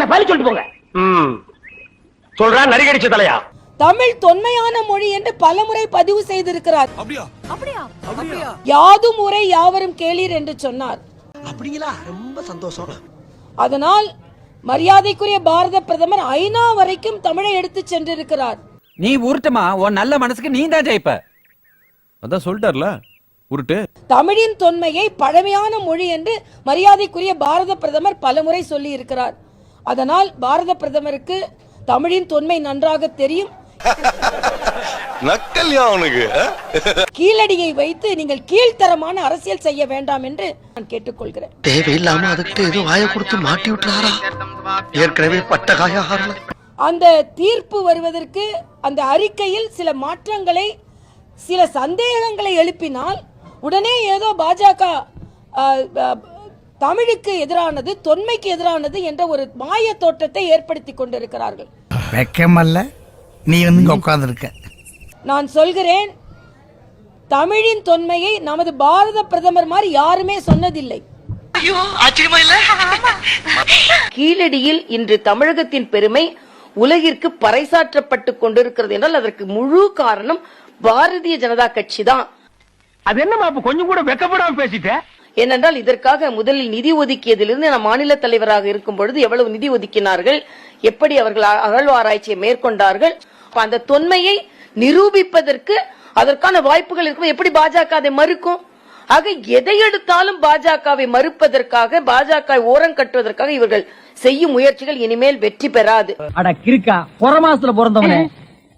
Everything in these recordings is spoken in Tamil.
என்ன பழி சொல்லிட்டு போங்க. சொல்றா நரிகடிச்ச தலையா. தமிழ் தொன்மையான மொழி என்று பலமுறை பதிவு செய்திருக்கிறார். அப்படியா? யாதும் ஊரே யாவரும் கேளீர் என்று சொன்னார். அப்படிங்களா? ரொம்ப சந்தோஷம். அதனால் மரியாதைக்குரிய பாரத பிரதமர் ஐநா வரைக்கும் தமிழை எடுத்து சென்றிருக்கிறார். நீ உருட்டுமா, உன் நல்ல மனசுக்கு நீ தான் ஜெயிப்ப. அதான் சொல்லிட்டார்ல, உருட்டு. தமிழின் தொன்மையை பழமையான மொழி என்று மரியாதைக்குரிய பாரத பிரதமர் பலமுறை சொல்லி இருக்கிறார். அதனால் பாரத பிரதமருக்கு தமிழின் தொன்மை நன்றாக தெரியும். கீழடியை வைத்து நீங்கள் கீழ்த்தரமான அரசியல் செய்ய வேண்டாம் என்று நான் கேட்டுக்கொள்கிறேன். தேவையில்லாம அதுக்கு ஏதோ வாய கொடுத்து மாட்டி விட்டுறாரா? ஏற்கனவே பட்ட காய ஆறல. அந்த தீர்ப்பு வருவதற்கு அந்த அறிக்கையில் சில மாற்றங்களை, சில சந்தேகங்களை எழுப்பினால் உடனே ஏதோ பாஜக தமிழுக்கு எதிரானது, தொன்மைக்கு எதிரானது என்ற ஒரு மாய தோற்றத்தை ஏற்படுத்தி கொண்டிருக்கிறார்கள். வெக்கமல்ல நீ வந்து உட்கார்ந்திருக்க. நான் சொல்கிறேன், தமிழின் தொன்மையை நமது பாரத பிரதமர் மாதிரி யாருமே சொன்னதில்லை. கீழடியில் இன்று தமிழகத்தின் பெருமை உலகிற்கு பறைசாற்றப்பட்டு கொண்டிருக்கிறது என்றால் அதற்கு முழு காரணம் பாரதிய ஜனதா கட்சி தான். அது என்ன கொஞ்சம் கூட வெக்கப்படாம பேசிட்டேன். ஏனென்றால் இதற்காக முதலில் நிதி ஒதுக்கியதிலிருந்து நான் மாநில தலைவராக இருக்கும் பொழுது எவ்வளவு நிதி ஒதுக்கினார்கள், எப்படி அவர்கள் அகழ்வாராய்ச்சியை மேற்கொண்டார்கள், அந்த தொன்மையை நிரூபிப்பதற்கு அதற்கான வாய்ப்புகள் இருக்கும். எப்படி பாஜக அதை மறுக்கும்? ஆக எதை எடுத்தாலும் பாஜகவை மறுப்பதற்காக, பாஜக ஓரம் கட்டுவதற்காக இவர்கள் செய்யும் முயற்சிகள் இனிமேல் வெற்றி பெறாது. அட கிறுக்கா, புற மாசத்துல பிறந்தவனே,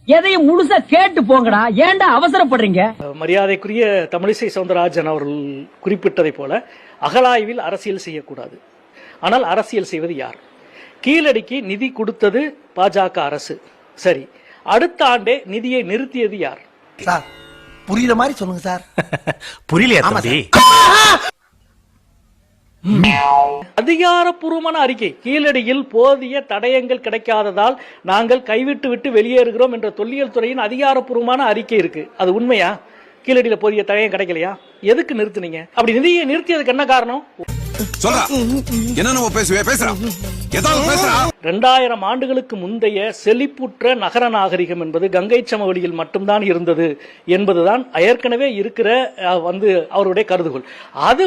எதையும் முழுசா கேட்டு போங்கடா, ஏன்டா அவசரப்படுறீங்க? மரியாதைக்குரிய தமிழிசை சவுந்தரராஜன் அவர்கள் குறிப்பிட்டதை போல அகழாய்வில் அரசியல் செய்யக்கூடாது. ஆனால் அரசியல் செய்வது யார்? கீழடிக்கு நிதி கொடுத்தது பாஜக அரசு. சரி, அடுத்த ஆண்டே நிதியை நிறுத்தியது யார்? சார் புரியுற மாதிரி சொல்லுங்க சார். புரியலையா தம்பி? அதிகாரப்பூர்வமான அறிக்கை, கீழடியில் போதிய தடயங்கள் கிடைக்காததால் நாங்கள் கைவிட்டு விட்டு வெளியேறுகிறோம் என்ற தொல்லியல் துறையின் அதிகாரப்பூர்வமான அறிக்கை இருக்கு. அது உண்மையா? கீழடியில போதிய தடயம் கிடைக்கலையா? எதுக்கு நிறுத்தினீங்க? அப்படி நிதியை நிறுத்தியதுக்கு என்ன காரணம்? 2000 ஆண்டுகளுக்கு முந்தைய செழிப்புற்ற நகர நாகரிகம் என்பது கங்கை சமவெளியில் மட்டும்தான் இருந்தது என்பதுதான் ஏற்கனவே இருக்கிற அவருடைய கருதுகோள். அது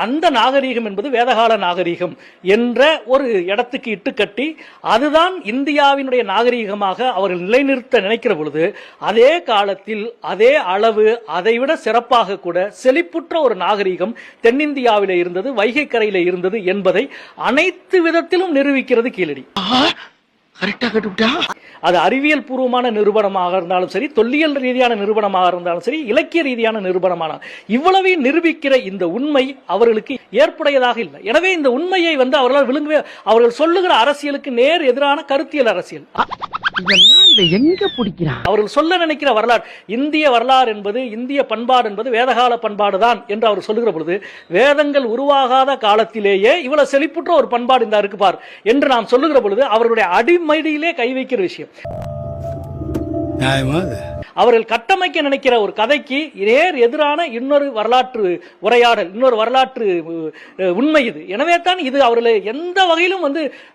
அந்த நாகரிகம் என்பது வேதகால நாகரிகம் என்ற ஒரு இடத்துக்கு இட்டுக்கட்டி அதுதான் இந்தியாவினுடைய நாகரிகமாக அவர்கள் நிலைநிறுத்த நினைக்கிற பொழுது, அதே காலத்தில் அதே அளவு அதைவிட சிறப்பாக கூட செழிப்புற்ற ஒரு நாகரிகம் தென்னிந்தியாவிலே இருந்தது, வைகை கரையில இருந்தது என்பதை அனைத்து விதத்திலும் நிரூபிக்கிறது கீழடி. அது அறிவியல் பூர்வமான நிரூபணமாக இருந்தாலும் சரி, தொல்லியல் ரீதியான நிரூபணமாக இருந்தாலும் சரி, இலக்கிய ரீதியான நிரூபணமான இவ்வளவையும் நிரூபிக்கிற இந்த உண்மை அவர்களுக்கு ஏற்புடையதாக இல்லை. எனவே இந்த உண்மையை அவர்களால் விழுங்கவே, அவர்கள் சொல்லுகிற அரசியலுக்கு நேர் எதிரான கருத்தியல் அரசியல். அவர்கள் சொல்ல நினைக்கிற வரலாறு, இந்திய வரலாறு என்பது, இந்திய பண்பாடு என்பது வேதகால பண்பாடு தான் என்று அவர் சொல்லுகிற பொழுது, வேதங்கள் உருவாகாத காலத்திலேயே இவ்வளவு செழிப்புற்ற ஒரு பண்பாடு இந்த இருக்கு பார் என்று நாம் சொல்லுகிற பொழுது அவர்களுடைய அடிமையிலே கை வைக்கிற விஷயம். அவர்கள் கட்டமைக்க நினைக்கிற ஒரு கதைக்கு நேர் எதிரான இன்னொரு வரலாற்று உரையாடல், இன்னொரு வரலாற்று உண்மை இது. எனவே தான் இது அவர்களை எந்த வகையிலும்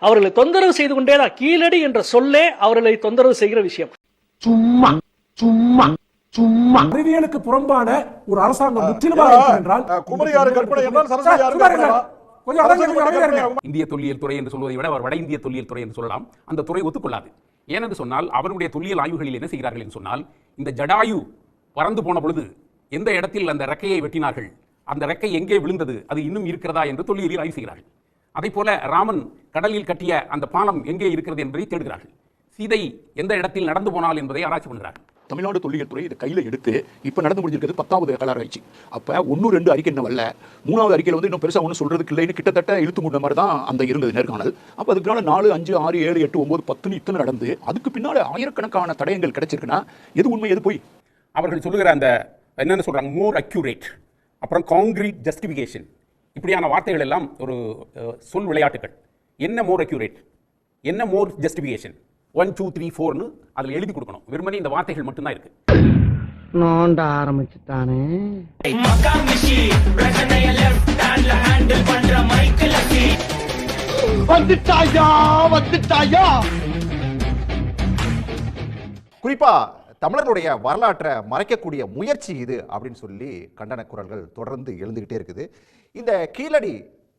அவர்களை தொந்தரவு செய்து கொண்டேதான். கீழடி என்ற சொல்லே அவர்களை தொந்தரவு செய்கிற விஷயம். சும்மா சும்மா சும்மா அறிவியலுக்கு புறம்பான ஒரு அரசாங்கம் முற்றிலுமாக என்றால் இந்திய தொல்லியல் துறை என்று சொல்வதை விட அவர் வட இந்திய தொல்லியல் துறை என்று சொல்லலாம். அந்த துறை ஒத்துக்கொள்ளாது. ஏனென்று சொன்னால் அவருடைய தொல்லியல் ஆய்வுகளில் என்ன செய்கிறார்கள் என்று சொன்னால், இந்த ஜடாயு பறந்து போன பொழுது எந்த இடத்தில் அந்த ரெக்கையை வெட்டினார்கள், அந்த ரெக்கை எங்கே விழுந்தது, அது இன்னும் இருக்கிறதா என்று தொல்லியலில் ஆய்வு செய்கிறார்கள். அதே போல ராமன் கடலில் கட்டிய அந்த பாலம் எங்கே இருக்கிறது என்பதை தேடுகிறார்கள். சீதை எந்த இடத்தில் நடந்து போனால் என்பதை ஆராய்ச்சி பண்ணுகிறார்கள். தமிழ்நாடு தொல்லியல் துறை இதை கையில் எடுத்து இப்போ நடந்து முடிஞ்சிருக்கிறது 10வது அகழாராய்ச்சி. அப்போ 1-2 அறிக்கை என்ன வரல, 3வது அறிக்கையில் இன்னும் பெருசாக ஒன்றும் சொல்றதுக்கு இல்லைன்னு கிட்டத்தட்ட இழுத்து முன்ன மாதிரி தான் அந்த இருந்தது நேர்காணல். அப்போ அதுக்குனால 4, 5, 6, 7, 8, 9, 10 இத்தனை நடந்து அதுக்கு பின்னால் ஆயிரக்கணக்கான தடயங்கள் கிடைச்சிருக்குன்னா எது உண்மை எது போய்? அவர்கள் சொல்லுகிற அந்த என்னென்ன சொல்றாங்க, மோர் அக்யூரேட், அப்புறம் காங்கிரீட் ஜஸ்டிஃபிகேஷன், இப்படியான வார்த்தைகள் எல்லாம் ஒரு சொல் விளையாட்டுகள். என்ன மோர் அக்யூரேட், என்ன மோர் ஜஸ்டிஃபிகேஷன், 1, 2, 3, 4ன்னு அதில் எழுதி கொடுக்கணும். வெறுமனே இந்த வார்த்தைகள் மட்டும்தான் இருக்கு. நோண்ட ஆரம்பிச்சுட்டானே. வந்துட்டாயா வந்துட்டாயா. குறிப்பா தமிழர்களுடைய வரலாற்றை மறைக்கக்கூடிய முயற்சி இது அப்படின்னு சொல்லி கண்டன குரல்கள் தொடர்ந்து எழுந்துகிட்டே இருக்குது. இந்த கீழடி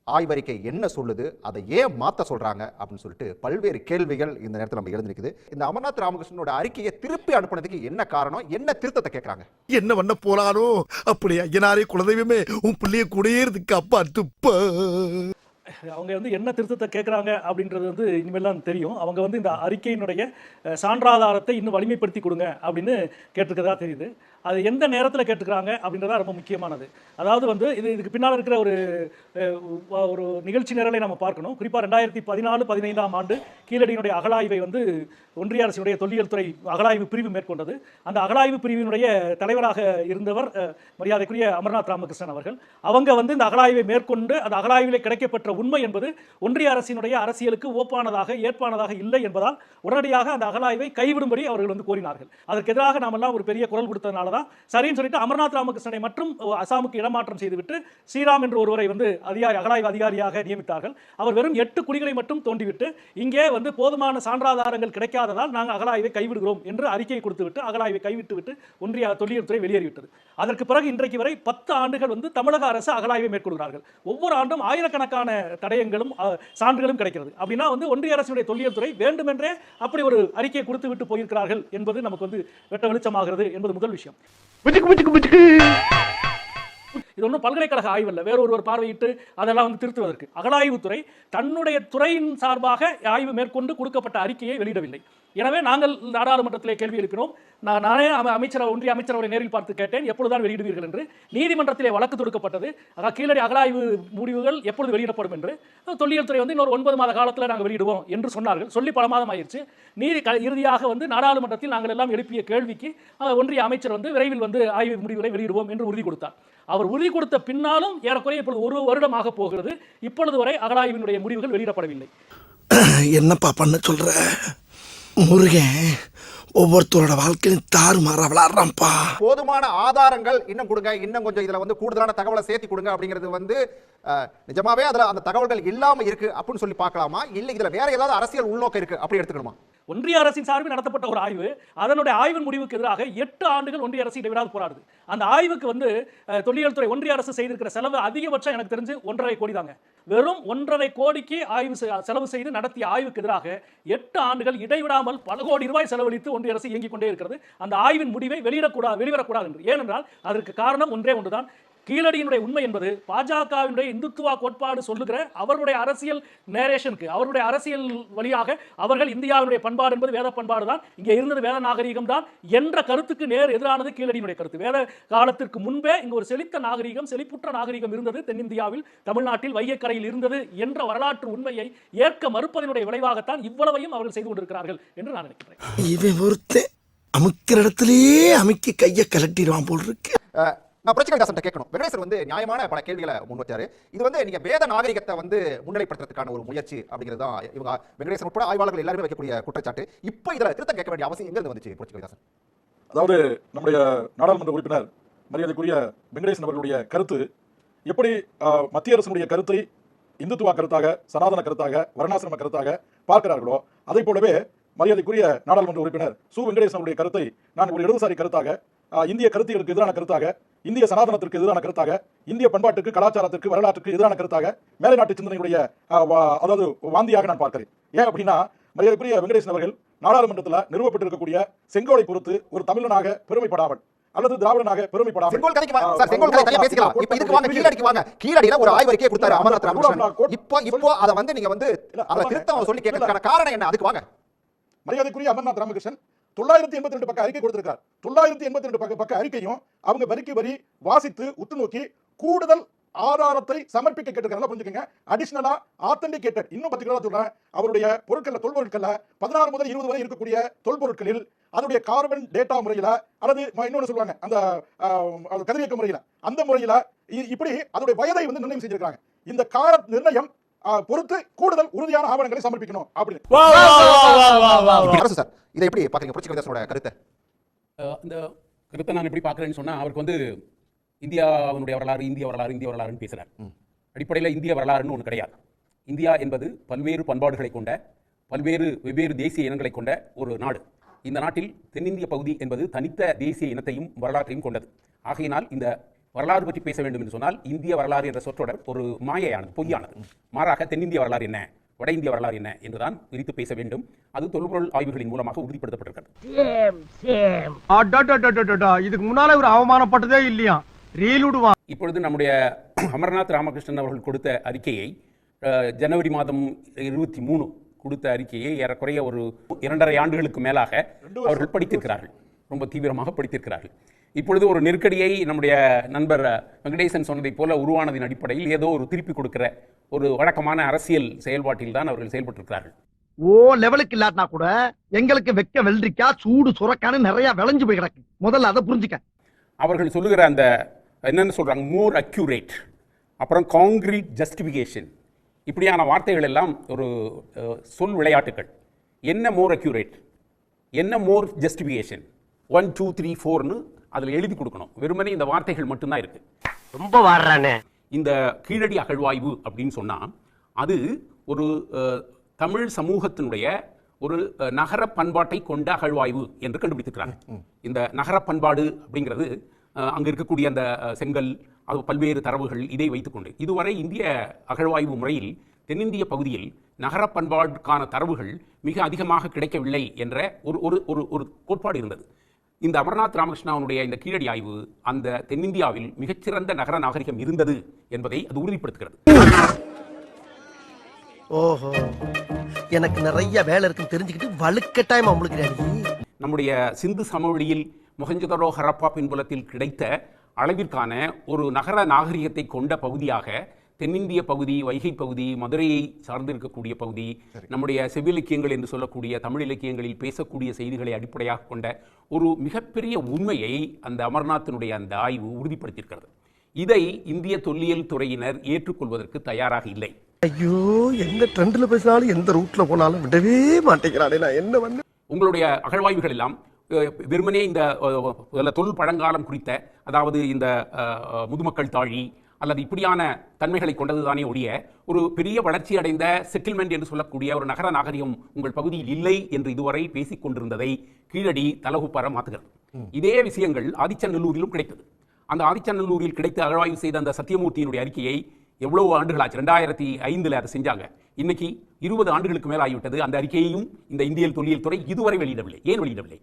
ஆய்வறிக்கை என்ன சொல்லுது, அதை ஏன் மாற்ற சொல்றாங்க அப்படின்னு சொல்லிட்டு பல்வேறு கேள்விகள் இந்த நேரத்தில் நம்ம எழுந்திருக்குது. இந்த அமர்நாத் ராமகிருஷ்ணனோட அறிக்கையை திருப்பி அனுப்புனதுக்கு என்ன காரணம், என்ன திருத்தத்தை கேட்கறாங்க? என்ன பண்ண போறானோ அப்படி ஐயனாரே குலதெய்வமே உன் பிள்ளைய குடியேறதுக்கு அப்பா துப்ப. அவங்க வந்து என்ன திருத்தத்தை கேட்குறாங்க அப்படின்றது வந்து இனிமேலாம் தெரியும். அவங்க வந்து இந்த அறிக்கையினுடைய சான்றாதாரத்தை இன்னும் வலிமைப்படுத்தி கொடுங்க அப்படின்னு கேட்டிருக்கிறதா தெரியுது. அது எந்த நேரத்தில் கேட்டுக்கிறாங்க அப்படின்றதா ரொம்ப முக்கியமானது. அதாவது வந்து இதுக்கு பின்னால் இருக்கிற ஒரு நிகழ்ச்சி நிரலை நம்ம பார்க்கணும். குறிப்பாக 2014-15ஆம் ஆண்டு கீழடியினுடைய அகழாய்வை வந்து ஒன்றிய அரசினுடைய தொல்லியல் துறை அகழாய்வு பிரிவு மேற்கொண்டது. அந்த அகழாய்வு பிரிவினுடைய தலைவராக இருந்தவர் மரியாதைக்குரிய அமர்நாத் ராமகிருஷ்ணன் அவர்கள். அவங்க வந்து இந்த அகழாய்வை மேற்கொண்டு அந்த அகழாய்விலே கிடைக்கப்பெற்ற உண்மை என்பது ஒன்றிய அரசினுடைய அரசியலுக்கு ஓப்பானதாக ஏற்பானதாக இல்லை என்பதால் உடனடியாக அந்த அகழாய்வை கைவிடும்படி அவர்கள் வந்து கோரினார்கள். அதற்கு எதிராக நாமெல்லாம் ஒரு பெரிய குரல் கொடுத்ததுனால தான் சரின்னு சொல்லிட்டு அமர்நாத் ராமகிருஷ்ணனை மற்றும் அசாமுக்கு இடமாற்றம் செய்துவிட்டு ஸ்ரீராம் என்ற ஒருவரை வந்து அகழாய்வு அதிகாரியாக நியமித்தார்கள். அவர் வெறும் 8 குழிகளை மட்டும் தோண்டிவிட்டு இங்கே வந்து போதுமான சான்றாதாரங்கள் கிடைக்காததால் நாங்கள் அகழாய்வை கைவிடுகிறோம் என்று அறிக்கையை கொடுத்துவிட்டு அகழாய்வை கைவிட்டுவிட்டு ஒன்றிய தொல்லியல் துறை வெளியேறிவிட்டது. அதற்கு பிறகு இன்றைக்கு வரை 10 ஆண்டுகள் வந்து தமிழக அரசு அகழாய்வை மேற்கொள்கிறார்கள். ஒவ்வொரு ஆண்டும் ஆயிரக்கணக்கான தடயங்களும் சான்றுகளும் கிடைக்கிறது. அப்படின்னா வந்து ஒன்றிய அரசுடைய தொல்லியல் துறை வேண்டுமென்றே அப்படி ஒரு அறிக்கையை கொடுத்து விட்டு போயிருக்கிறார்கள் என்பது நமக்கு வந்து வெட்ட வெளிச்சமாகிறது என்பது முதல் விஷயம். இது ஒன்றும் பல்கலைக்கழக ஆய்வு அல்ல, வேற ஒருவர் பார்வையிட்டு அதெல்லாம் வந்து திருத்துவதற்கு. அகழாய்வுத்துறை தன்னுடைய துறையின் சார்பாக ஆய்வு மேற்கொண்டு கொடுக்கப்பட்ட அறிக்கையை வெளியிடவில்லை. எனவே நாங்கள் நாடாளுமன்றத்திலே கேள்வி எழுப்பினோம். நானே ஒன்றிய அமைச்சர் அவரை நேரில் பார்த்து கேட்டேன், எப்பொழுதுதான் வெளியிடுவீர்கள் என்று. நீதிமன்றத்திலே வழக்கு தொடுக்கப்பட்டது. கீழடி அகழாய்வு முடிவுகள் எப்பொழுது வெளியிடப்படும் என்று. தொல்லியல் துறை வந்து இன்னொரு 9 மாத காலத்தில் நாங்கள் வெளியிடுவோம் என்று சொன்னார்கள். சொல்லி பல மாதம் ஆயிடுச்சு. இறுதியாக வந்து நாடாளுமன்றத்தில் நாங்கள் எல்லாம் எழுப்பிய கேள்விக்கு ஒன்றிய அமைச்சர் வந்து விரைவில் வந்து ஆய்வு முடிவுகளை வெளியிடுவோம் என்று உறுதி கொடுத்தார். அவர் உறுதி கொடுத்த பின்னாலும் ஏறக்குறைய இப்பொழுது 1 வருடமாக போகிறது. இப்பொழுது வரை அகழாய்வினுடைய முடிவுகள் வெளியிடப்படவில்லை. என்னப்பா பண்ண சொல்ற முருகன்? ஒவ்வொருத்தரோட வாழ்க்கையும் தாறுமாறா விளையாடுறான்ப்பா. போதுமான ஆதாரங்கள் இன்னும் கொடுங்க, இன்னும் கொஞ்சம் இதுல வந்து கூடுதலான தகவலை சேர்த்து கொடுங்க அப்படிங்கிறது வந்து நிஜமாவே அதுல அந்த தகவல்கள் இல்லாம இருக்கு அப்படின்னு சொல்லி பார்க்கலாமா, இல்ல இதுல வேற ஏதாவது அரசியல் உள்நோக்கம் இருக்கு அப்படி எடுத்துக்கணுமா? ஒன்றிய அரசின் சார்பில் நடத்தப்பட்ட ஒரு ஆய்வு, அதனுடைய ஆய்வின் முடிவுக்கு எதிராக 8 ஆண்டுகள் ஒன்றிய அரசு இடைவிடாது போராடுது. அந்த ஆய்வுக்கு வந்து தொல்லியல் துறை ஒன்றிய அரசு செய்திருக்கிற செலவு அதிகபட்சம் எனக்கு தெரிஞ்சு 1.5 கோடி தாங்க. வெறும் 1.5 கோடிக்கு ஆய்வு செலவு செய்து நடத்திய ஆய்வுக்கு எதிராக 8 ஆண்டுகள் இடைவிடாமல் பல கோடி ரூபாய் செலவழித்து ஒன்றிய அரசு இயங்கிக் கொண்டே இருக்கிறது. அந்த ஆய்வின் முடிவை வெளிவரக்கூடாது என்று. ஏனென்றால் அதற்கு காரணம் ஒன்றே ஒன்றுதான். கீழடியினுடைய உண்மை என்பது பாஜகவினுடைய இந்துத்துவா கோட்பாடு சொல்லுகிற அவருடைய அரசியல் நேரேஷனுக்கு, அவருடைய அரசியல் வழியாக அவர்கள் இந்தியாவுடைய பண்பாடு என்பது வேத பண்பாடு தான், இங்கே இருந்தது வேத நாகரீகம் தான் என்ற கருத்துக்கு நேர் எதிரானது கீழடியினுடைய கருத்து. வேத காலத்திற்கு முன்பே இங்கு ஒரு செழித்த நாகரீகம், செழிப்புற்ற நாகரீகம் இருந்தது, தென்னிந்தியாவில் தமிழ்நாட்டில் வையக்கரையில் இருந்தது என்ற வரலாற்று உண்மையை ஏற்க மறுப்பதனுடைய விளைவாகத்தான் இவ்வளவையும் அவர்கள் செய்து கொண்டிருக்கிறார்கள் என்று நான் நினைக்கிறேன். இவன் ஒருத்தன் அமுக்கிற இடத்திலேயே அமுக்கி கையை கலட்டிடுவான் போல் இருக்கு. நான் புரட்சிகரதாசன் கேட்கணும். வெங்கடேசர் வந்து நியாயமான பல கேள்விகளை முன் வச்சாரு. இது வந்து நீங்க வேத நாகரிகத்தை வந்து முன்னிலைப்படுத்துறதுக்கான ஒரு முயற்சி அப்படிங்கிறது தான் இவங்க வெங்கடேசன் உட்பட ஆய்வாளர்கள் எல்லாருமே வைக்கக்கூடிய குற்றச்சாட்டு. இப்போ இதுல திருத்தம் கேட்க வேண்டிய அவசியம் எங்க வந்துச்சு புரட்சிகரதாசன்? அதாவது நம்முடைய நாடாளுமன்ற உறுப்பினர் மரியாதைக்குரிய வெங்கடேசன் அவர்களுடைய கருத்து எப்படி மத்திய அரசினுடைய கருத்தை இந்துத்துவ கருத்தாக, சனாதன கருத்தாக, வர்ணாசிரம கருத்தாக பார்க்கிறார்களோ அதை போலவே மரியாதைக்குரிய நாடாளுமன்ற உறுப்பினர் சு வெங்கடேசன் அவருடைய கருத்தை நான் ஒரு இடதுசாரி கருத்தாக, இந்திய கருத்துகளுக்கு எதிரான கருத்தாக, இந்திய சனாதனத்திற்கு எதிரான கருத்தாக, இந்திய பண்பாட்டுக்கு, கலாச்சாரத்திற்கு, வரலாற்றுக்கு எதிரான கருத்தாக, மேலை நாட்டு சிந்தனையுடைய அதாவது வாந்தியாக நான் பார்க்கிறேன். ஏன் அப்படின்னா மரியாதைக்குரிய வெங்கடேசன் அவர்கள் நாடாளுமன்றத்தில் நிறுவப்பட்டிருக்கக்கூடிய செங்கோலை பொறுத்து ஒரு தமிழனாக பெருமைப்படாமல் அல்லது திராவிடனாக பெருமைப்படாமல் கீழடியில ஒரு ஆய்வறிக்கையை கொடுத்தாரு அமர்நாத் ராமகிருஷ்ணன். இப்போ அதை வந்து நீங்க வந்து அதை திருத்தம் சொல்லி கேட்கறதுக்கான காரணம் என்ன? அதுக்கு வாங்க. மரியாதைக்குரிய அமர்நாத் ராமகிருஷ்ணன் 982 பக்க அறிக்கை கொடுத்திருக்கார். 982 பக்க அறிக்கையும் அவங்க வரிக்கு வரி வாசித்து உத்து நோக்கி கூடுதல் ஆதாரத்தை சமர்ப்பிக்க கேட்டிருக்காங்க. புரிஞ்சுக்கங்க. அடிஷனலா ஆத்தென்டிகேட்டட், இன்னும் பர்டிகுலரா சொல்றேன், அவருடைய பொருட்கள்ல, தொல்பொருட்கள்ல 16 முதல் 20 வரை இருக்கக்கூடிய தொல்பொருட்களில் அதனுடைய கார்பன் டேட்டா முறையில அல்லது இன்னொன்னு சொல்லுவாங்க அந்த கதிரியக்க முறையில, அந்த முறையில இப்படி அதனுடைய வயதை வந்து நிர்ணயம் செஞ்சிருக்காங்க. இந்த கார நிர்ணயம் பொறுத்து கூடுதல் உறுதியான ஆவணங்களை சமர்ப்பிக்கணும் அப்படின்னு. இதை எப்படி பாக்குறீங்க புரட்சிகரதாசனோட கருத்தை? இந்த கருத்தை நான் எப்படி பார்க்குறேன்னு சொன்னால், அவருக்கு வந்து இந்தியாவுடைய வரலாறு, இந்திய வரலாறுன்னு பேசுகிறார். அடிப்படையில் இந்திய வரலாறுன்னு ஒன்று கிடையாது. இந்தியா என்பது பல்வேறு பண்பாடுகளை கொண்ட வெவ்வேறு தேசிய இனங்களை கொண்ட ஒரு நாடு. இந்த நாட்டில் தென்னிந்திய பகுதி என்பது தனித்த தேசிய இனத்தையும் வரலாற்றையும் கொண்டது. ஆகையினால் இந்த வரலாறு பற்றி பேச வேண்டும் என்று சொன்னால் இந்திய வரலாறு என்ற சொற்றொடர் ஒரு மாயையானது, பொய்யானது. மாறாக தென்னிந்திய வரலாறு என்ன, வட இந்திய வரலாறு என்ன என்றுதான் விரித்து பேச வேண்டும். அது தொல்பொருள் ஆய்வுகளின் மூலமாக உறுதிப்படுத்தப்பட்டிருக்கிறது. இதுக்கு முன்னால ஒரு அவமானப்பட்டதே இல்லையா? இப்பொழுது நம்முடைய அமர்நாத் ராமகிருஷ்ணன் அவர்கள் கொடுத்த அறிக்கையை ஜனவரி மாதம் 23 கொடுத்த அறிக்கையை ஏறக்குறைய ஒரு 2.5 ஆண்டுகளுக்கு மேலாக அவர்கள் படித்திருக்கிறார்கள், ரொம்ப தீவிரமாக படித்திருக்கிறார்கள். இப்பொழுது ஒரு நெருக்கடியை நம்முடைய நண்பர் வெங்கடேசன் சொன்னதைப் போல உருவானதின் அடிப்படையில் ஏதோ ஒரு திருப்பி கொடுக்கிற ஒரு வழக்கமான அரசியல் செயல்பாட்டில் தான் அவர்கள் செயல்பட்டிருக்கிறார்கள். லெவலுக்கு இல்லாட்டினா கூட எங்களுக்கு வெக்க வெள்ளரிக்கா சூடு சுரக்கான்னு நிறைய விளைஞ்சு போய் கிடக்கு. முதல்ல அதை புரிஞ்சுக்க. அவர்கள் சொல்லுகிற அந்த என்னன்னு சொல்றாங்க, மோர் அக்யூரேட், அப்புறம் காங்கிரீட் ஜஸ்டிஃபிகேஷன், இப்படியான வார்த்தைகள் எல்லாம் ஒரு சொல் விளையாட்டுகள். என்ன மோர் அக்யூரேட், என்ன மோர் ஜஸ்டிஃபிகேஷன், 1 2 3 4ன்னு அதில் எழுதி கொடுக்கணும். வெறுமனே இந்த வார்த்தைகள் மட்டும்தான் இருக்கு. ரொம்ப வாடுறானே. இந்த கீழடி அகழ்வாய்வு அப்படின்னு சொன்னா அது ஒரு தமிழ் சமூகத்தினுடைய ஒரு நகர பண்பாட்டை கொண்ட அகழ்வாய்வு என்று கண்டுபிடித்திருக்கிறாங்க. இந்த நகர பண்பாடு அப்படிங்கிறது அங்க இருக்கக்கூடிய அந்த செங்கல், அது பல்வேறு தரவுகள், இதை வைத்துக்கொண்டு இதுவரை இந்திய அகழ்வாய்வு முறையில் தென்னிந்திய பகுதியில் நகர பண்பாடுக்கான தரவுகள் மிக அதிகமாக கிடைக்கவில்லை என்ற ஒரு கோட்பாடு இருந்தது. இந்த அமர்நாத் ராமகிருஷ்ணனுடைய இந்த கீழடி ஆய்வு அந்த தென்னிந்தியாவில் மிகச்சிறந்த நகர நாகரிகம் இருந்தது என்பதை அது உறுதிப்படுத்துகிறது. ஓஹோ, எனக்கு நிறைய வேலை இருக்குன்னு தெரிஞ்சுக்கிட்டு வலுக்கட்டாயமா உங்களுக்கு நம்முடைய சிந்து சமவெளியில் மொஹஞ்சதாரோ ஹரப்பா பின்புலத்தில் கிடைத்த அளவிற்கான ஒரு நகர நாகரிகத்தை கொண்ட பகுதியாக தென்னிந்திய பகுதி, வைகை பகுதி, மதுரையை சார்ந்திருக்கக்கூடிய பகுதி, நம்முடைய செவ்விலக்கியங்கள் என்று சொல்லக்கூடிய தமிழ் இலக்கியங்களில் பேசக்கூடிய செய்திகளை அடிப்படையாக கொண்ட ஒரு மிகப்பெரிய உண்மையை அந்த அமர்நாத்தினுடைய அந்த ஆய்வு உறுதிப்படுத்தியிருக்கிறது. இதை இந்திய தொல்லியல் துறையினர் ஏற்றுக்கொள்வதற்கு தயாராக இல்லை. ஐயோ, எந்த ட்ரெண்ட்ல பேசினாலும் எந்த ரூட்ல போனாலும் விடவே மாட்டேங்கிறானே, நான் என்ன பண்ண? உங்களுடைய அகழ்வாய்வுகள் எல்லாம் வெறுமனே இந்த தொல் பழங்காலம் குறித்த, அதாவது இந்த முதுமக்கள் தாழி அல்லது இப்படியான தன்மைகளை கொண்டதுதானே ஒழிய ஒரு பெரிய வளர்ச்சி அடைந்த செட்டில்மெண்ட் என்று சொல்லக்கூடிய ஒரு நகர நாகரிகம் உங்கள் பகுதியில் இல்லை என்று இதுவரை பேசிக் கொண்டிருந்ததை கீழடி தலகுப்பார மாற்றுகிறது. இதே விஷயங்கள் ஆதிச்சநல்லூரிலும் கிடைத்தது. அந்த ஆதிச்சநல்லூரில் கிடைத்து அகழ்வாய்வு செய்த அந்த சத்தியமூர்த்தியினுடைய அறிக்கையை எவ்வளவு ஆண்டுகளாச்சு, 2005 அதை செஞ்சாங்க. இன்னைக்கு 20 ஆண்டுகளுக்கு மேல் ஆகிவிட்டது. அந்த அறிக்கையையும் இந்த இந்திய தொல்லியல் துறை இதுவரை வெளியிடவில்லை. ஏன் வெளியிடவில்லை?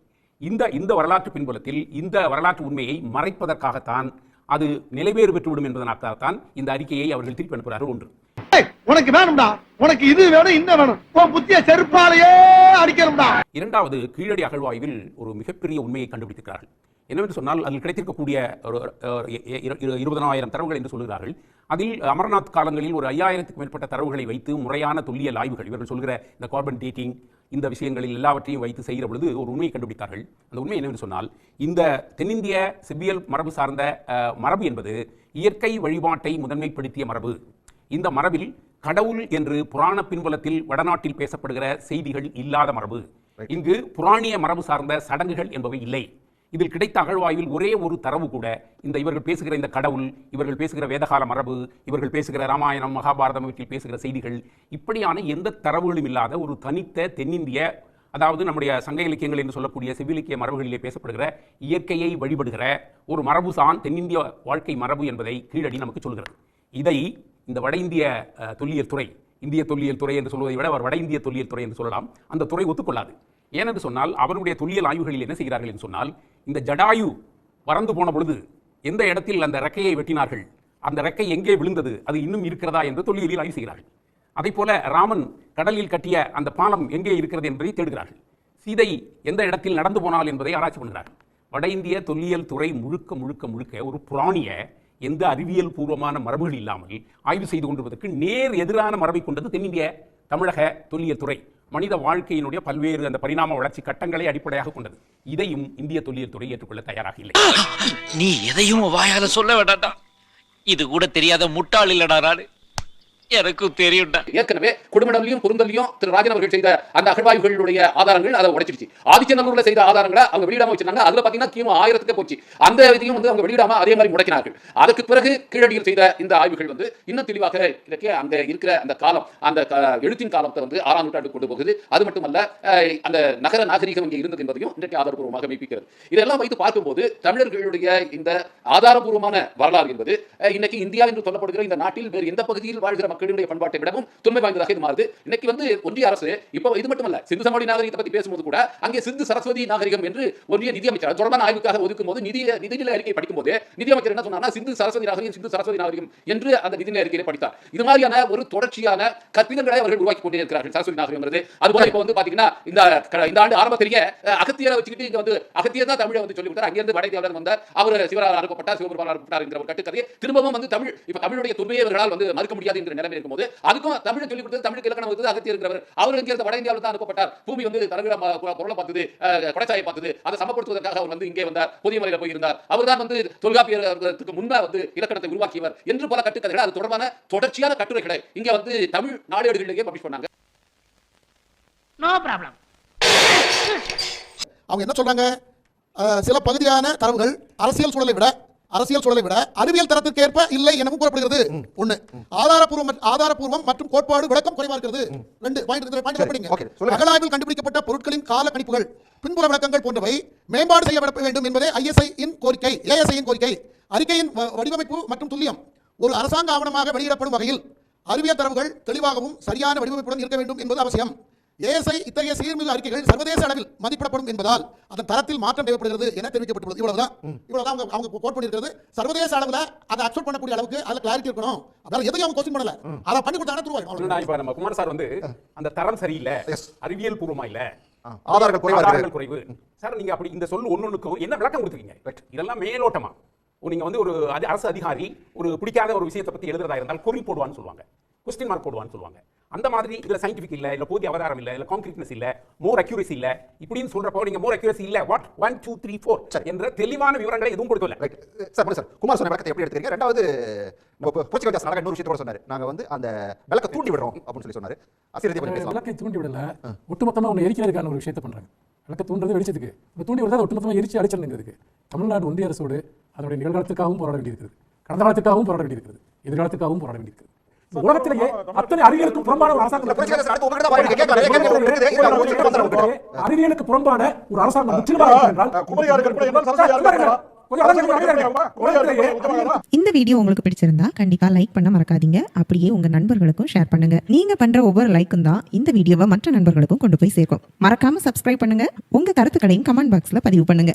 இந்த வரலாற்று பின்புலத்தில் இந்த வரலாற்று உண்மையை மறைப்பதற்காகத்தான், அது நிலைவேறு பெற்றுவிடும் என்பதற்காகத்தான் இந்த அறிக்கையை அவர்கள் திருப்பி அனுப்புகிறார்கள். ஒன்று, உனக்கு வேணும்டா, உனக்கு இது வேணும், இந்த வேணும், புத்திய செருப்பாலேயே அடிக்கணும்டா. இரண்டாவது, கீழடி அகழ்வாய்வில் ஒரு மிகப்பெரிய உண்மையை கண்டுபிடித்திருக்கிறார்கள். என்னவென்று சொன்னால் அதில் கிடைத்திருக்கக்கூடிய 20,000 தரவுகள் என்று சொல்கிறார்கள். அதில் அமர்நாத் காலங்களில் ஒரு 5000க்கும் மேற்பட்ட தரவுகளை வைத்து முறையான தொல்லியல் ஆய்வுகள், இவர்கள் சொல்கிற இந்த கார்பன் டேட்டிங், இந்த விஷயங்களில் எல்லாவற்றையும் வைத்து செய்கிற பொழுது ஒரு உண்மையை கண்டுபிடித்தார்கள். அந்த உண்மை என்னவென்று சொன்னால், இந்த தென்னிந்திய செவ்வியல் மரபு சார்ந்த மரபு என்பது இயற்கை வழிபாட்டை முதன்மைப்படுத்திய மரபு. இந்த மரபில் கடவுள் என்று புராண பின்புலத்தில் வடநாட்டில் பேசப்படுகிற செய்திகள் இல்லாத மரபு. இங்கு புராணிய மரபு சார்ந்த சடங்குகள் என்பவை இல்லை. இதில் கிடைத்த அகழ்வாய்வில் ஒரே ஒரு தரவு கூட இவர்கள் பேசுகிற இந்த கடவுள், இவர்கள் பேசுகிற வேதகால மரபு, இவர்கள் பேசுகிற ராமாயணம், மகாபாரதம், இவற்றில் பேசுகிற செய்திகள், இப்படியான எந்த தரவுகளும் இல்லாத ஒரு தனித்த தென்னிந்திய, அதாவது நம்முடைய சங்க இலக்கியங்கள் என்று சொல்லக்கூடிய செவ்விலக்கிய மரபுகளிலே பேசப்படுகிற இயற்கையை வழிபடுகிற ஒரு மரபுசான் தென்னிந்திய வாழ்க்கை மரபு என்பதை கீழடி நமக்கு சொல்கிறது. இதை இந்த வட இந்திய தொல்லியல் துறை, இந்திய தொல்லியல் துறை என்று சொல்வதை விட அவர் வட இந்திய தொல்லியல் துறை என்று சொல்லலாம், அந்த துறை ஒத்துக்கொள்ளாது. ஏனென்று சொன்னால் அவருடைய தொல்லியல் ஆய்வுகளில் என்ன செய்கிறார்கள் என்று சொன்னால், இந்த ஜடாயு பறந்து போன பொழுது எந்த இடத்தில் அந்த ரெக்கையை வெட்டினார்கள், அந்த ரெக்கை எங்கே விழுந்தது, அது இன்னும் இருக்கிறதா என்று தொல்லியலில் ஆய்வு செய்கிறார்கள். அதே போல ராமன் கடலில் கட்டிய அந்த பாலம் எங்கே இருக்கிறது என்பதை தேடுகிறார்கள். சீதை எந்த இடத்தில் நடந்து போனால் என்பதை ஆராய்ச்சி பண்ணுகிறார்கள். வட இந்திய தொல்லியல் துறை முழுக்க முழுக்க முழுக்க ஒரு புராணிய, எந்த அறிவியல் பூர்வமான மரபுகள் இல்லாமல் ஆய்வு செய்து கொண்டிருப்பதற்கு நேர் எதிரான மரபை கொண்டது தென்னிந்திய தமிழக தொல்லியல் துறை. மனித வாழ்க்கையினுடைய பல்வேறு அந்த பரிணாம வளர்ச்சி கட்டங்களை அடிப்படையாக கொண்டது. இதையும் இந்திய தொல்லியல் துறை ஏற்றுக்கொள்ள தயாராக இல்லை. நீ எதையும் வாயால சொல்ல வேண்டாம். இது கூட தெரியாத முட்டாள் இல்லடா நாடு. எனக்கும் தெரியும்டா. ஏற்கனவே கொடுமடலையும் குறுந்தலையும் திரு ராஜன் அவர்கள் செய்த அந்த அகழ்வாய்வுகளுடைய ஆதாரங்கள் அதை உடைச்சிருச்சு. ஆதிச்சநல்லூர்ல செய்த ஆதாரங்களை அவங்க வெளியிடாம வச்சிருந்தாங்க. அதுல பாத்தீங்கன்னா கிமு 1000க்கு போச்சு. அந்த இதையும் வந்து அவங்க வெளியிடாம அதே மாதிரி முடக்கினார்கள். அதுக்கு பிறகு கீழடியில் செய்த இந்த ஆய்வுகள் வந்து இன்னும் தெளிவாக அங்க இருக்கிற அந்த காலம், அந்த எழுத்தின் காலத்தை வந்து 6ஆம் நூற்றாண்டு கொண்டு போகுது. அது மட்டுமல்ல அந்த நகர நாகரிகம் இங்கே இருந்தது என்பதையும் இன்றைக்கு ஆதாரபூர்வமாக மெய்ப்பிக்கிறது. இதெல்லாம் வைத்து பார்க்கும்போது தமிழர்களுடைய இந்த ஆதாரபூர்வமான வரலாறு என்பது இன்னைக்கு இந்தியா என்று சொல்லப்படுகிற இந்த நாட்டில் வேறு எந்த பகுதியில் வாழ்கிற மக்களுடைய பண்பாட்டை விடவும் தொன்மை வாய்ந்ததாக இது மாறுது. இன்னைக்கு வந்து ஒன்றிய அரசு இப்போ இது மட்டுமல்ல, சிந்து சமவெளி நாகரிகத்தை பத்தி பேசும்போது கூட அங்கே சிந்து சரஸ்வதி நாகரிகம் என்று ஒன்றிய நிதியமைச்சர் தொடர்பான ஆய்வுக்காக ஒதுக்கும் போது நிதிநிலை அறிக்கை படிக்கும் போது நிதியமைச்சர் என்ன சொன்னார், சிந்து சரஸ்வதி நாகரிகம் என்று அந்த நிதிநிலை அறிக்கையை படித்தார். இது மாதிரியான ஒரு தொடர்ச்சியான கற்பிதங்களை அவர்கள் உருவாக்கி கொண்டே இருக்கிறார்கள். சரஸ்வதி நாகரிகம் அதுபோல இப்போ வந்து பாத்தீங்கன்னா இந்த ஆண்டு ஆரம்பத்திலேயே அகத்தியரை வச்சுக்கிட்டு இங்க வந்து அகத்தியர் தான் தமிழை வந்து சொல்லி கொடுத்தார். அங்கிருந்து வடைத்தேவலர் வந்தார், அவர் சிவரால் அனுப்பப்பட்டார், சிவபெருமான் அனுப்பப்பட்டார் என்ற ஒரு கட்டுக்கதையை திரும்பவும் வந்து தமிழ் இப்ப தமிழுடைய தொன்மையை இவர்களால் வந்து மறுக்க முடியாது என்ற நிலைமை இருக்கும்போது அதுக்கும் தமிழை சொல்லிக் கொடுத்தது, தமிழுக்கு இலக்கணம் வந்து அகத்தியர் இருக்கிறவர். அவர் இங்கிருந்து வட இந்தியாவில் தான் அனுப்பப்பட்டார். பூமி வந்து தலைவர பொருளை பார்த்தது, கொடைச்சாயை பார்த்தது, அதை சமப்படுத்துவதற்காக அவர் வந்து இங்கே வந்தார், புதிய முறையில் போயிருந்தார். அவர் தான் வந்து தொல்காப்பியத்துக்கு முன்பே வந்து இலக்கணத்தை உருவாக்கியவர் என்று பல கட்டுக்கதைகள் அது தொடர்பான தொடர்ச்சியான கட்டுரைகளை இங்க வந்து தமிழ் நாளேடுகளிலேயே பப்ளிஷ் பண்ணாங்க. No problem. அவங்க என்ன சொல்றாங்க, சில பகுதியான தரவுகள் அரசியல் சூழலை விட அறிவியல் தரத்திற்கு ஏற்ப இல்லை எனவும் கூறப்படுகிறது. ஒண்ணு, ஆதாரபூர்வம் மற்றும் கோட்பாடு விளக்கம் குறைவா இருக்கிறது. 2 அகழாய்வில் கண்டுபிடிக்கப்பட்ட பொருட்களின் கால கணிப்புகள், பின்புற விளக்கங்கள் போன்றவை மேம்பாடு செய்யப்பட வேண்டும் என்பதே ASI இன் கோரிக்கை. அறிக்கையின் வடிவமைப்பு மற்றும் துல்லியம் ஒரு அரசாங்க ஆவணமாக வெளியிடப்படும் வகையில் அறிவியல் தரவுகள் தெளிவாகவும் சரியான வடிவமைப்புடன் இருக்க வேண்டும் என்பது அவசியம். ASI இத்தகைய சீர்மிகு அறிக்கைகள் சர்வதேச அளவில் மதிப்பிடப்படும் என்பதால் அதன் தரத்தில் மாற்றம் தேவைப்படுகிறது என தெரிவிக்கப்பட்டுள்ளது. இவ்வளவுதான் அவங்க கோட் பண்ணியிருக்கிறது. சர்வதேச அளவில் அதை அக்செப்ட் பண்ணக்கூடிய அளவுக்கு அதுல கிளாரிட்டி இருக்கணும். அதனால எதையும் அவங்க கோஷன் பண்ணல, அதை பண்ணி கொடுத்தாங்க தருவாங்க. இப்ப நம்ம குமார் சார் வந்து அந்த தரம் சரியில்லை, அறிவியல் பூர்வமா இல்ல, ஆதாரங்கள் குறைவு சார். நீங்க அப்படி இந்த சொல்லு ஒன்னொன்னுக்கும் என்ன விளக்கம் கொடுத்துருக்கீங்க? இதெல்லாம் மேலோட்டமா நீங்க வந்து ஒரு அரசு அதிகாரி ஒரு பிடிக்காத ஒரு விஷயத்தை பத்தி எழுதுறதா இருந்தால் குறி போடுவான்னு சொல்லுவாங்க, கொஸ்டின் மார்க் போடுவான்னு சொல்லுவாங்க. அந்த மாதிரி இதுல சயின்டிபிக் இல்ல போதிய அவதாரம் இல்ல கான்கிரீட்னஸ் இல்ல, மோர் அக்யூரசி இல்ல இப்படின்னு சொல்றப்போ நீங்க மோர் அக்யூரசி இல்ல வாட் 1 2 3 4 என்ற தெளிவான விவரங்களை எதுவும் கொடுக்கல. சார் குமார் சொன்ன விளக்கத்தை எப்படி எடுத்துக்கிறீங்க? ரெண்டாவது போர்ச்சுகல் நாங்க இன்னொரு விஷயத்தை கூட சொன்னாரு, நாங்க வந்து அந்த விளக்க தூண்டி விடுறோம் அப்படின்னு சொல்லி சொன்னாரு. விளக்கை தூண்டி விடல, ஒட்டுமொத்தமா ஒன்னு எரிக்கிறதுக்கான ஒரு விஷயத்தை பண்றாங்க. விளக்க தூண்டுறது வெடிச்சதுக்கு, தூண்டி விடுறது ஒட்டுமொத்தமா எரிச்சு அடிச்சிருந்ததுக்கு தமிழ்நாடு ஒன்றிய அரசோடு அதனுடைய நிகழ்காலத்துக்காகவும் போராட வேண்டியிருக்கிறது, கடந்த காலத்துக்காகவும் போராட வேண்டியிருக்கிறது, எதிர்காலத்துக்காகவும் போராட வேண்டியிருக்கிறது. உலகத்திலேயே அத்தனை அறிவியலுக்கு புறம்பான ஒரு அரசாங்கம், அறிவியலுக்கு புறம்பான ஒரு அரசாங்கம் இந்த வீடியோ உங்களுக்கு பிடிச்சிருந்தா கண்டிப்பா லைக் பண்ண மறக்காதீங்க. அப்படியே உங்க நண்பர்களுக்கும் ஷேர் பண்ணுங்க. நீங்க பண்ற ஒவ்வொரு லைக்கும் தான் இந்த வீடியோவை மற்ற நண்பர்களுக்கும் கொண்டு போய் சேர்க்கும். மறக்காம சப்ஸ்கிரைப் பண்ணுங்க. உங்க கருத்துக்களையும் கமெண்ட் பாக்ஸ்ல பதிவு பண்ணுங்க.